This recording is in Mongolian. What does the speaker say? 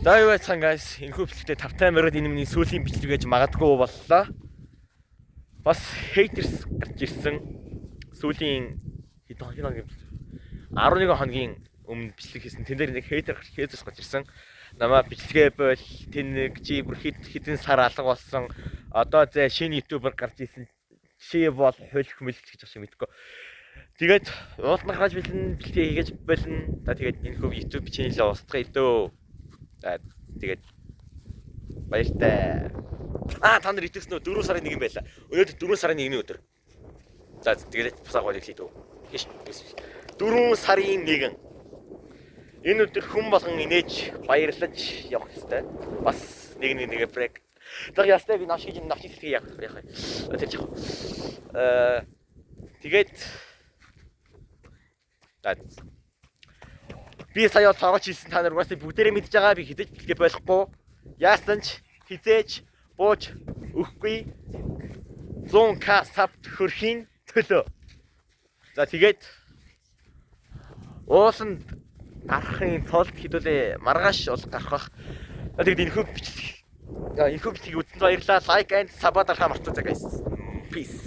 За юу байцхан guys, энэхүү бичлэгтээ 50 минут энэ миний сүүлийн бичлэг гэж магадгүй боллоо. Бас haters гарч ирсэн. Сүүлийн хэдэн 11 хоногийн өмнө бичлэг хийсэн. Тэн дээр нэг haters гарч ирсэн. Намаа бичлэгээ бол тэн чи бүр хэдэн сар алга болсон. Одоо зэ шинэ ютубер гарч ирсэн. Чи бол хөлх мэлч гэж ашиг мэдгүй. Тэгээд уулнах хаж бэлэн бичлэгээ хийж болно. За тэгээд энэхүү YouTube channel-аа устгая дөө. Тэгээд баяртай. Та нар итгэсэн нөө 4 сарын 1 юм байла. Өнөөдөр 4 сарын 1-ний өдөр. За тэгээд бусаа гол хэлээ дөө. Хиш. 4 сарын 1. Энэ өдөр хүн болгон инээж баярлаж явах ёстой. Бас нэг брейк. За ястай би навшиг хэлхий яах вэ? Тэр чих. Тэгээд би сая тоогч хийсэн та нар угаасаа бүгдээрээ мэдж байгаа би хідэж бэлгээ болохгүй. Яасан ч хизээж бууж өгөхгүй. 100k саб хөрхийн төлөө. За тэгээд ууланд гарахын тулд хэдүүлээ маргааш бол гарах бах. За тэгээд энэхүү бичлэг үзсэнд баярлалаа. Лайк and сабаа дарахаа мартаа guys. Peace.